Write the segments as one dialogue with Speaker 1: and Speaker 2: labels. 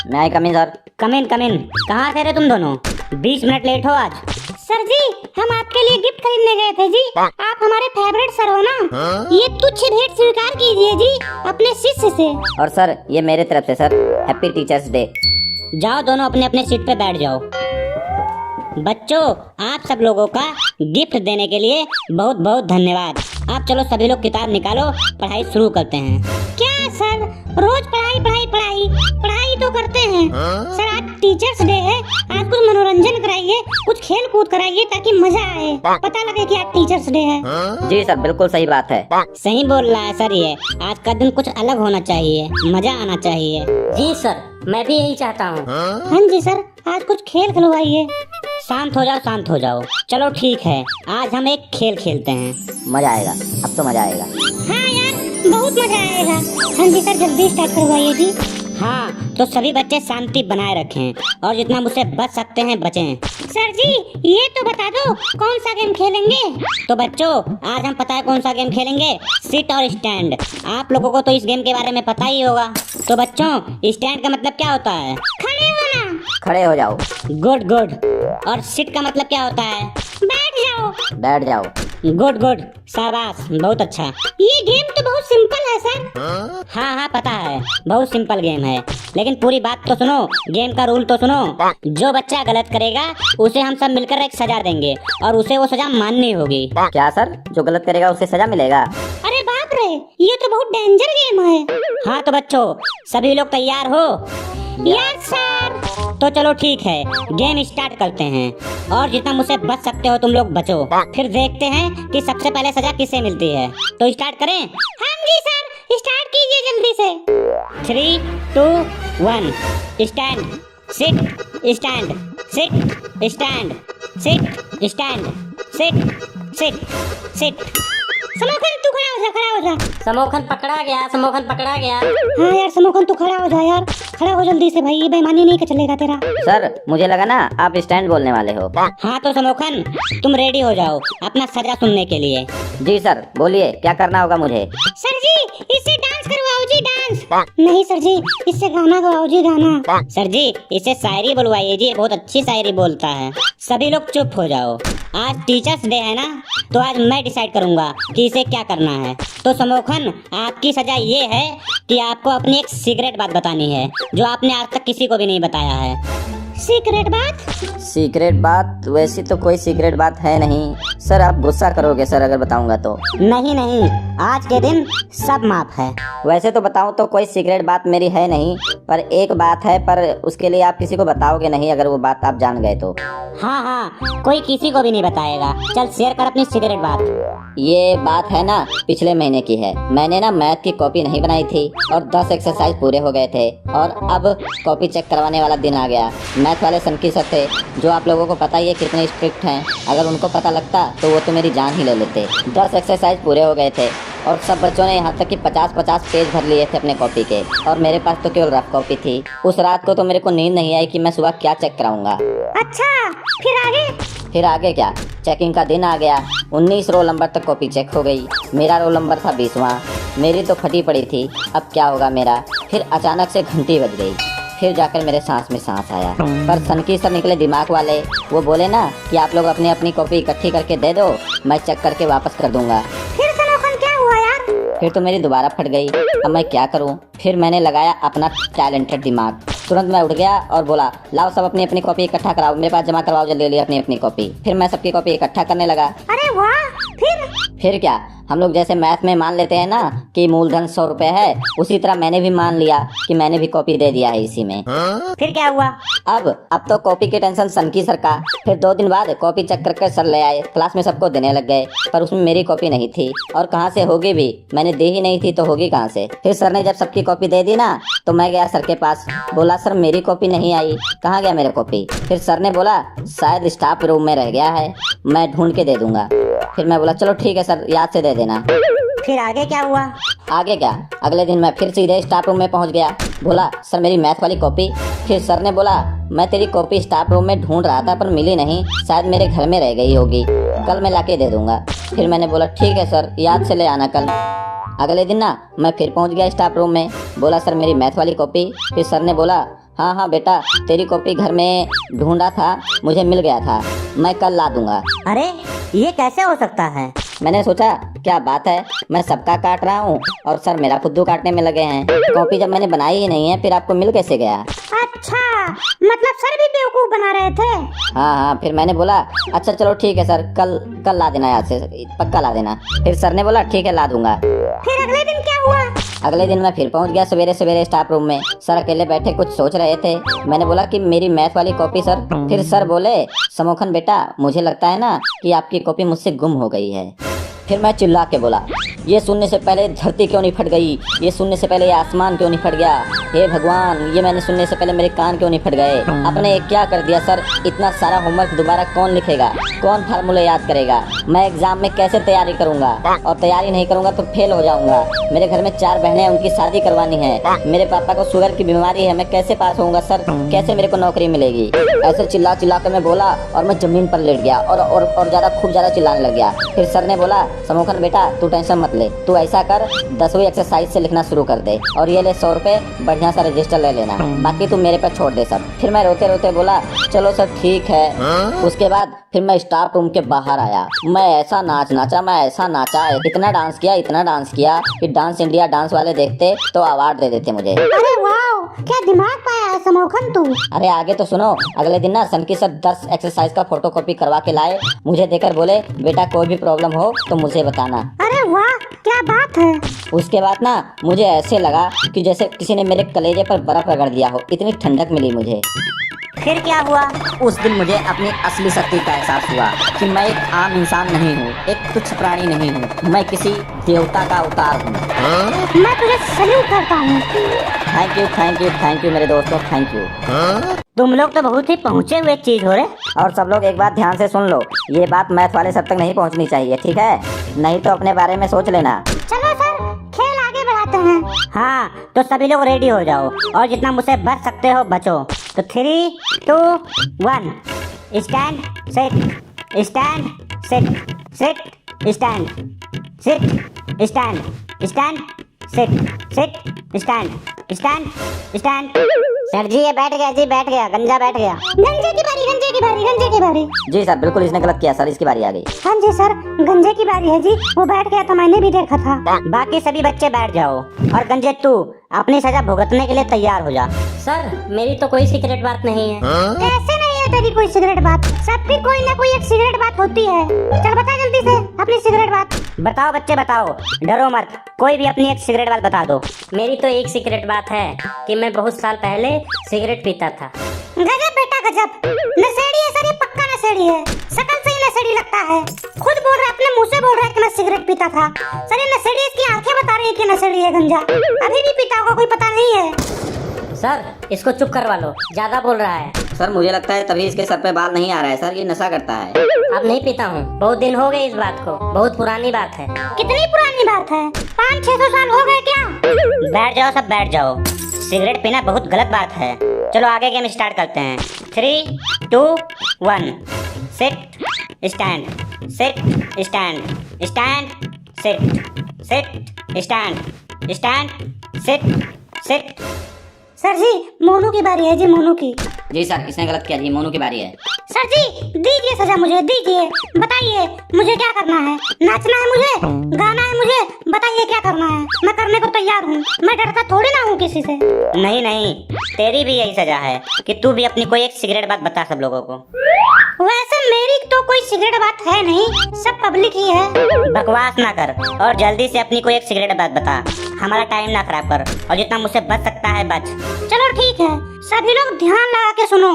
Speaker 1: मैं आई कम इन सर।
Speaker 2: कम इन कहाँ थे रे तुम दोनों? 20 मिनट लेट हो आज।
Speaker 3: सर जी, हम आपके लिए गिफ्ट खरीदने गए थे जी। आप हमारे फेवरेट सर हो ना। ये तुच्छ भेंट स्वीकार कीजिए जी अपने शिष्य से।
Speaker 1: और सर ये मेरे तरफ से सर, हैप्पी टीचर्स डे।
Speaker 2: जाओ दोनों अपने अपने सीट पे बैठ जाओ। बच्चों, आप सब लोगों का गिफ्ट देने के लिए बहुत बहुत धन्यवाद। आप चलो सभी लोग किताब निकालो, पढ़ाई शुरू करते हैं।
Speaker 3: क्या सर, रोज पढ़ाई पढ़ाई पढ़ाई पढ़ाई तो करते हैं। सर आज टीचर्स डे है, आज कुछ मनोरंजन कराइए, कुछ खेल कूद कराइए ताकि मजा आए, पता लगे कि आज टीचर्स डे है।
Speaker 1: जी सर, बिल्कुल सही बात है।
Speaker 2: सही बोल रहा है सर, ये आज का दिन कुछ अलग होना चाहिए, मजा आना चाहिए।
Speaker 4: जी सर, मैं भी यही चाहता हूँ।
Speaker 3: हाँ जी सर, आज कुछ खेल खिलवाइए।
Speaker 2: शांत हो जाओ, शांत हो जाओ। चलो ठीक है, आज हम एक खेल खेलते हैं।
Speaker 1: मजा आएगा, अब तो मजा आएगा।
Speaker 3: हाँ यार, बहुत मजा आएगा। हाँ जी सर, जल्दी स्टार्ट करवाइए जी।
Speaker 2: हाँ, तो सभी बच्चे शांति बनाए रखें और जितना मुझसे बच सकते हैं बचें।
Speaker 3: सर जी, ये तो बता दो कौन सा गेम खेलेंगे।
Speaker 2: तो बच्चों, आज हम पता है कौन सा गेम खेलेंगे? सिट और स्टैंड। आप लोगों को तो इस गेम के बारे में पता ही होगा। तो बच्चों, स्टैंड का मतलब क्या होता है?
Speaker 3: खड़े होना।
Speaker 1: खड़े हो जाओ।
Speaker 2: Good good. और सिट का मतलब क्या होता है?
Speaker 3: बैठ जाओ।
Speaker 1: बैठ जाओ।
Speaker 2: गुड गुड, शाबाश, बहुत अच्छा।
Speaker 3: ये गेम तो बहुत सिंपल है सर।
Speaker 2: हाँ, पता है, बहुत सिंपल गेम है, लेकिन पूरी बात तो सुनो, गेम का रूल तो सुनो। जो बच्चा गलत करेगा उसे हम सब मिलकर एक सजा देंगे और उसे वो सजा माननी होगी।
Speaker 1: क्या सर, जो गलत करेगा उसे सजा मिलेगा?
Speaker 3: अरे बाप रे, ये तो बहुत डेंजर गेम है।
Speaker 2: हाँ तो बच्चों, सभी लोग तैयार हो?
Speaker 3: Yes sir.
Speaker 2: तो चलो ठीक है, गेम स्टार्ट करते हैं और जितना मुझसे बच सकते हो तुम लोग बचो, फिर देखते हैं कि सबसे पहले सजा किसे मिलती है। तो स्टार्ट करें?
Speaker 3: हाँ जी सर, स्टार्ट कीजिए जल्दी से।
Speaker 2: 3, 2, 1 stand, sit, stand, sit, stand, sit, stand, sit, sit.
Speaker 3: Samokhan तू खड़ा हो जा।
Speaker 4: समोखन पकड़ा गया।
Speaker 3: हाँ यार समोखन तू खड़ा हो जा यार, खड़ा हो जल्दी से भाई, ये बेईमानी नहीं का चलेगा तेरा।
Speaker 1: सर मुझे लगा ना आप स्टैंड बोलने वाले हो।
Speaker 2: हाँ तो समोखन, तुम रेडी हो जाओ अपना सजा सुनने के लिए।
Speaker 1: जी सर, बोलिए क्या करना होगा मुझे?
Speaker 3: सर जी, इससे डांस करवाओ जी, डांस। नहीं सर जी, इससे गाना गवाओ जी, गाना।
Speaker 2: सर जी, इसे शायरी बुलवाइए जी, बहुत अच्छी शायरी बोलता है। सभी लोग चुप हो जाओ। आज टीचर्स डे है ना, तो आज मैं डिसाइड करूंगा कि इसे क्या करना है। तो समोखन, आपकी सजा ये है कि आपको अपनी एक सीक्रेट बात बतानी है जो आपने आज तक किसी को भी नहीं बताया है।
Speaker 3: सीक्रेट बात?
Speaker 1: सीक्रेट बात? वैसी तो कोई सीक्रेट बात है नहीं सर, आप गुस्सा करोगे सर अगर बताऊंगा तो।
Speaker 2: नहीं, आज के दिन सब माफ है।
Speaker 1: वैसे तो बताऊं तो कोई सीक्रेट बात मेरी है नहीं, पर एक बात है, पर उसके लिए आप किसी को बताओगे नहीं अगर वो बात आप जान गए तो।
Speaker 2: हाँ, कोई किसी को भी नहीं बताएगा। चल शेयर कर अपनी सीक्रेट बात।
Speaker 1: ये बात है ना, पिछले महीने की है। मैंने ना मैथ की कॉपी नहीं बनाई थी और 10 एक्सरसाइज पूरे हो गए थे और अब कॉपी चेक करवाने वाला दिन आ गया। मैथ वाले सनकी सर थे, जो आप लोगों को पता ही है कितने स्ट्रिक्ट हैं। अगर उनको पता लगता तो वो तो मेरी जान ही ले लेते। 10 एक्सरसाइज पूरे हो गए थे और सब बच्चों ने यहाँ तक कि 50-50 पेज भर लिए थे अपने कॉपी के, और मेरे पास तो केवल रफ कॉपी थी। उस रात को तो मेरे को नींद नहीं आई कि मैं सुबह क्या चेक कराऊंगा।
Speaker 3: अच्छा, फिर आगे?
Speaker 1: फिर आगे क्या, चेकिंग का दिन आ गया। 19 रोल नंबर तक कॉपी चेक हो गई। मेरा रोल नंबर था 20वां। मेरी तो फटी पड़ी थी, अब क्या होगा मेरा। फिर अचानक से घंटी बज गई, फिर जाकर मेरे सांस में सांस आया। पर सनकी सर निकले दिमाग वाले, वो बोले ना कि आप लोग अपनी अपनी कॉपी इकट्ठी करके दे दो, मैं चेक करके वापस कर दूंगा।
Speaker 3: फिर समोखन क्या हुआ यार?
Speaker 1: फिर तो मेरी दोबारा फट गई। अब मैं क्या करूं? फिर मैंने लगाया अपना टैलेंटेड दिमाग। तुरंत मैं उठ गया और बोला, लाओ सब अपनी अपनी कॉपी इकट्ठा कराओ, मेरे पास जमा करवाओ जल्दी अपनी अपनी कॉपी। फिर मैं सबकी कॉपी इकट्ठा करने लगा।
Speaker 3: अरे वाह,
Speaker 1: फिर क्या, हम लोग जैसे मैथ में मान लेते हैं ना कि मूलधन 100 रुपए है, उसी तरह मैंने भी मान लिया कि मैंने भी कॉपी दे दिया है इसी में।
Speaker 2: फिर क्या हुआ?
Speaker 1: अब तो कॉपी की टेंशन सनकी सर का। फिर 2 दिन बाद कॉपी चेक करके सर ले आए, क्लास में सबको देने लग गए, पर उसमें मेरी कॉपी नहीं थी। और कहाँ से होगी भी, मैंने दी ही नहीं थी तो होगी कहाँ से। फिर सर ने जब सबकी कॉपी दे दी ना, तो मैं गया सर के पास, बोला सर मेरी कॉपी नहीं आई, कहाँ गया मेरी कॉपी? फिर सर ने बोला शायद स्टाफ रूम में रह गया है, मैं ढूंढ के दे दूंगा। फिर मैं बोला चलो ठीक है सर, याद से दे देना।
Speaker 2: फिर आगे क्या हुआ?
Speaker 1: आगे क्या, अगले दिन मैं फिर सीधे स्टाफ रूम में पहुंच गया, बोला सर मेरी मैथ वाली कॉपी। फिर सर ने बोला मैं तेरी कॉपी स्टाफ रूम में ढूंढ रहा था पर मिली नहीं, शायद मेरे घर में रह गई होगी, कल मैं लाके दे दूंगा। फिर मैंने बोला ठीक है सर, याद से ले आना कल। अगले दिन ना मैं फिर पहुंच गया स्टाफ रूम में, बोला सर मेरी मैथ वाली कॉपी। फिर सर ने बोला हाँ हाँ बेटा, तेरी कॉपी घर में ढूंढा था, मुझे मिल गया था, मैं कल ला दूंगा।
Speaker 2: अरे ये कैसे हो सकता है?
Speaker 1: मैंने सोचा क्या बात है, मैं सबका काट रहा हूँ और सर मेरा खुद्दू काटने में लगे हैं। कॉपी जब मैंने बनाई ही नहीं है, फिर आपको मिल कैसे गया?
Speaker 3: अच्छा, मतलब सर भी बेवकूफ बना रहे थे।
Speaker 1: हाँ हाँ, फिर मैंने बोला अच्छा चलो ठीक है सर, कल कल ला देना, याद से पक्का ला देना। फिर सर ने बोला ठीक है ला दूंगा।
Speaker 3: फिर अगले दिन क्या हुआ?
Speaker 1: अगले दिन मैं फिर पहुंच गया सवेरे सवेरे स्टाफ रूम में। सर अकेले बैठे कुछ सोच रहे थे। मैंने बोला कि मेरी मैथ वाली कॉपी सर। फिर सर बोले समोखन बेटा, मुझे लगता है ना कि आपकी कॉपी मुझसे गुम हो गई है। फिर मैं चिल्ला के बोला ये सुनने से पहले धरती क्यों नहीं फट गई, ये सुनने से पहले ये आसमान क्यों नहीं फट गया, हे भगवान ये मैंने सुनने से पहले मेरे कान क्यों नहीं फट गए। आपने ये क्या कर दिया सर, इतना सारा होमवर्क दोबारा कौन लिखेगा, कौन फार्मूले याद करेगा, मैं एग्जाम में कैसे तैयारी करूंगा, और तैयारी नहीं करूंगा तो फेल हो जाऊंगा। मेरे घर में 4 बहनें हैं, उनकी शादी करवानी है, मेरे पापा को शुगर की बीमारी है, मैं कैसे पास होऊंगा सर, कैसे मेरे को नौकरी मिलेगी। ऐसे चिल्ला चिल्ला कर मैं बोला और मैं जमीन पर लेट गया और ज्यादा खूब ज्यादा चिल्लाने लग गया। फिर सर ने बोला समोखन बेटा तू टेंशन मत ले, तू ऐसा कर 10वीं एक्सरसाइज से लिखना शुरू कर दे और ये ले 100 रुपए, बढ़िया सा रजिस्टर ले लेना, बाकी तू मेरे पे छोड़ दे सर। फिर मैं रोते रोते बोला चलो सर ठीक है। उसके बाद फिर मैं स्टाफ रूम के बाहर आया, मैं ऐसा नाच नाचा, मैं ऐसा नाचा, इतना डांस किया कि डांस इंडिया डांस वाले देखते तो अवार्ड दे देते मुझे।
Speaker 3: अरे वाह, क्या दिमाग पाया है समोखन तू।
Speaker 1: अरे आगे तो सुनो। अगले दिन ना सनकी सर 10 एक्सरसाइज का फोटोकॉपी करवा के लाए, मुझे देकर बोले बेटा कोई भी प्रॉब्लम हो तो मुझे बताना।
Speaker 3: अरे वाह, क्या बात है।
Speaker 1: उसके बाद ना मुझे ऐसे लगा कि जैसे किसी ने मेरे कलेजे पर बर्फ रगड़ दिया हो, इतनी ठंडक मिली मुझे।
Speaker 2: फिर क्या हुआ?
Speaker 1: उस दिन मुझे अपनी असली शक्ति का एहसास हुआ कि मैं एक आम इंसान नहीं हूँ, एक तुच्छ प्राणी नहीं हूँ, मैं किसी देवता का अवतार हूँ।
Speaker 3: मैं तुझे सल्यूट करता हूँ।
Speaker 1: थैंक यू मेरे दोस्तों, थैंक यू।
Speaker 2: तुम लोग तो बहुत ही पहुँचे हुए चीज हो रहे।
Speaker 1: और सब लोग एक बात ध्यान से सुन लो, ये बात मैथ वाले सब तक नहीं पहुँचनी चाहिए, ठीक है? नहीं तो अपने बारे में सोच लेना।
Speaker 3: चलो सर, खेल आगे बढ़ाते हैं।
Speaker 2: हाँ तो सभी लोग रेडी हो जाओ और जितना मुझसे बच सकते हो बचो। तो 3, 2, 1 stand sit stand sit sit stand sit stand stand sit sit stand stand stand. Sir ji ये बैठ गया जी, बैठ गया, गंजा बैठ गया।
Speaker 3: गंजे की बारी।
Speaker 1: जी सर बिल्कुल, इसने गलत किया सर, इसकी बारी आ गई।
Speaker 3: हाँ जी सर, गंजे की बारी है जी, वो बैठ गया था, मैंने भी देखा था।
Speaker 2: बाकी सभी बच्चे बैठ जाओ और गंजे तू अपनी सजा भुगतने के लिए तैयार हो जा।
Speaker 4: सर मेरी तो कोई सीक्रेट बात नहीं है।
Speaker 3: ऐसे नहीं है तेरी कोई सिगरेट बात, सबकी कोई ना कोई एक सिगरेट बात होती है। चल बता जल्दी से अपनी सिगरेट बात।
Speaker 2: बताओ बच्चे बताओ, डरो मत, कोई भी अपनी एक सिगरेट बात बता दो।
Speaker 4: मेरी तो एक सीक्रेट बात है कि मैं बहुत साल पहले सिगरेट पीता था।
Speaker 3: गजब बेटा गजब, नशेड़ी है सर, ये पक्का नशेड़ी है, शकल से ही नशेड़ी लगता है। खुद बोल रहा है, अपने मुंह से बोल रहा है कि मैं सिगरेट पीता था। सर ये नशेड़ी, इसकी आंखें बता रही है कि नशेड़ी है गंजा, अभी भी पीता होगा, कोई पता नहीं है।
Speaker 4: सर इसको चुप करवा लो, ज्यादा बोल रहा है।
Speaker 1: सर मुझे लगता है तभी इसके सर पे बाल नहीं आ रहा है सर, ये नशा करता है।
Speaker 4: अब नहीं पीता हूँ, बहुत दिन हो गए इस बात को, बहुत पुरानी बात है।
Speaker 3: कितनी पुरानी बात है, 500-600 साल हो गए क्या?
Speaker 2: बैठ जाओ सब बैठ जाओ, सिगरेट पीना बहुत गलत बात है। चलो आगे गेम स्टार्ट करते हैं। 3, 2, 1 sit stand sit stand stand sit sit stand stand sit sit.
Speaker 3: Sir ji Monu की बारी है जी, मोनू की।
Speaker 1: जी सर इसने गलत किया जी, मोनू की बारी है।
Speaker 3: सर जी दीजिए सजा मुझे, दीजिए, बताइए मुझे क्या करना है? नाचना है मुझे, गाना है मुझे, बताइए क्या करना है, मैं करने को तैयार हूँ, मैं डरता थोड़ी ना हूँ किसी से।
Speaker 2: नहीं नहीं, तेरी भी यही सजा है कि तू भी अपनी कोई एक सिगरेट बात बता सब लोगों को।
Speaker 3: वैसे मेरी तो कोई सिगरेट बात है नहीं, सब पब्लिक ही है।
Speaker 2: बकवास ना कर और जल्दी से अपनी कोई एक सिगरेट बात बता, हमारा टाइम ना खराब कर और जितना मुझसे बच सकता है बच।
Speaker 3: चलो ठीक है, सभी लोग ध्यान लगा के सुनो।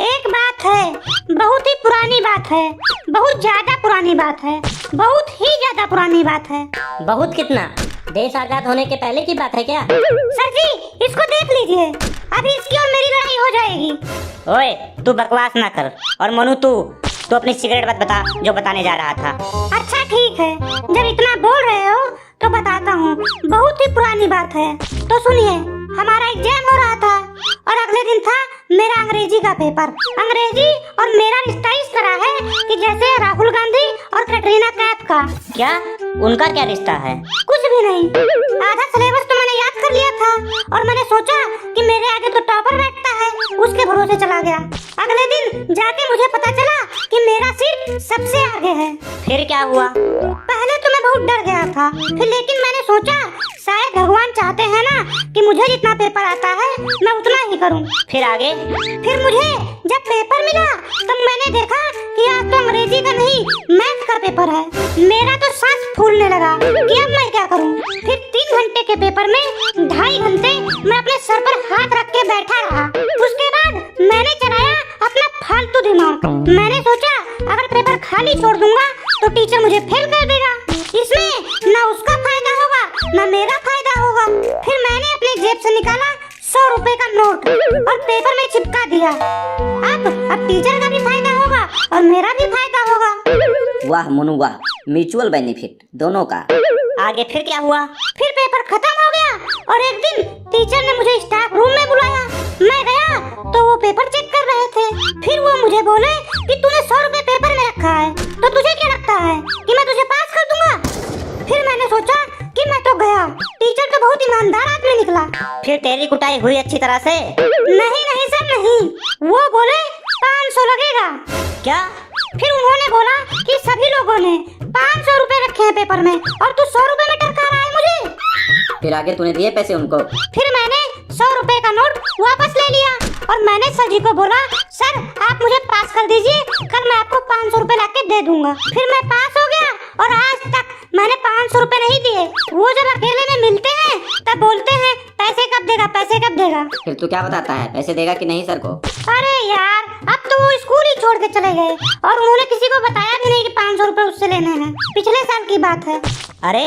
Speaker 3: एक बात है, बहुत ही पुरानी बात है, बहुत ज्यादा पुरानी बात है, बहुत ही ज्यादा पुरानी बात है।
Speaker 4: बहुत कितना? देश आजाद होने के पहले की बात है क्या?
Speaker 3: सर जी इसको देख लीजिए, अभी इसकी और मेरी लड़ाई हो जाएगी।
Speaker 2: ओए तू बकवास ना कर और मनु तू अपनी सिगरेट बात बता जो बताने जा रहा था।
Speaker 3: अच्छा ठीक है, जब इतना बोल रहे हो तो बताता हूँ। बहुत ही पुरानी बात है, तो सुनिए। हमारा एग्जाम हो रहा था और अगले दिन था मेरा अंग्रेजी का पेपर। अंग्रेजी और मेरा रिश्ता इस तरह है कि जैसे राहुल गांधी और कैटरीना कैफ का।
Speaker 2: क्या उनका क्या रिश्ता है?
Speaker 3: कुछ भी नहीं, आधा सिलेबस तो मैंने याद कर लिया था और मैंने सोचा कि मेरे आगे तो टॉपर बैठता उसके भरोसे चला गया। अगले दिन जाके मुझे पता चला कि मेरा सीट सबसे आगे है।
Speaker 2: फिर क्या हुआ?
Speaker 3: पहले तो मैं बहुत डर गया था, फिर लेकिन मैंने सोचा शायद भगवान चाहते हैं ना कि मुझे जितना पेपर आता है मैं उतना ही करूं।
Speaker 2: फिर आगे?
Speaker 3: फिर मुझे जब पेपर मिला तब मैंने देखा कि आज तो अंग्रेजी का नहीं मैथ का पेपर है। मेरा तो सांस फूलने लगा कि अब मैं क्या करूं। फिर 3 घंटे के पेपर में 2.5 घंटे मैं अपने सर पर हाथ रख के बैठा रहा। उसके बाद मैंने चलाया अपना फालतू दिमाग। मैंने सोचा अगर पेपर खाली छोड़ दूंगा तो टीचर मुझे फेल कर देगा, इसमें ना उसका फायदा होगा ना मेरा फायदा होगा। फिर मैंने अपनी जेब से निकाला 100 रुपए का नोट और पेपर में चिपका दिया। अब टीचर का भी फायदा होगा और मेरा भी फायदा होगा।
Speaker 1: वाह मोनू वाह, म्यूचुअल बेनिफिट दोनों का।
Speaker 2: आगे फिर क्या हुआ?
Speaker 3: फिर पेपर खत्म हो गया और एक दिन टीचर ने मुझे स्टाफ रूम में बुलाया। मैं गया तो वो पेपर चेक कर रहे थे। फिर वो मुझे बोले कि तूने 100 रुपए पेपर में रखा है तो तुझे क्या लगता है कि मैं तुझे पास कर दूंगा। फिर मैंने सोचा कि मैं तो गया, टीचर तो बहुत ईमानदार आदमी निकला।
Speaker 2: फिर तेरी कुटाई हुई अच्छी तरह से?
Speaker 3: नहीं नहीं सर नहीं, वो बोले 500 लगेगा।
Speaker 2: क्या?
Speaker 3: फिर उन्होंने बोला कि सभी लोगों ने 500 रुपए रखे हैं पेपर में और तू 100 रुपए में टरका रहा है मुझे।
Speaker 1: फिर आगे तूने दिए पैसे उनको?
Speaker 3: फिर मैंने 100 रुपए का नोट वापस ले लिया और मैंने सर जी को बोला सर आप मुझे पास कर दीजिए, कल मैं आपको 500 रुपए लाके दे दूंगा। फिर मैं पास हो गया और आज तक मैंने 500 रुपए नहीं दिए। वो जब अकेले में मिलते हैं तब बोलते हैं पैसे कब देगा पैसे कब देगा।
Speaker 1: फिर तू क्या बताता है, पैसे देगा कि नहीं सर को?
Speaker 3: अरे यार अब तो वो स्कूल ही छोड़ के चले गए और उन्होंने किसी को बताया भी नहीं कि 500 रुपए उससे लेने हैं। पिछले साल की बात है।
Speaker 2: अरे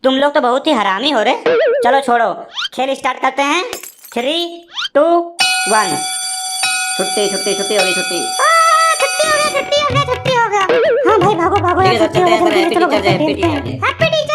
Speaker 2: तुम लोग तो बहुत ही हरामी हो रहे। चलो छोड़ो, खेल स्टार्ट करते हैं। 3, 2, 1।
Speaker 1: छुट्टी छुट्टी छुट्टी होगी छुट्टी।
Speaker 3: छुट्टी हो गया छुट्टी हो गया छुट्टी हो गया। हाँ भाई भागो भागो
Speaker 1: ठीक है
Speaker 3: यार,
Speaker 1: सर, चलते हैं सर, हैप्पी
Speaker 3: चलो
Speaker 1: teacher day, happy
Speaker 3: happy
Speaker 1: teacher day.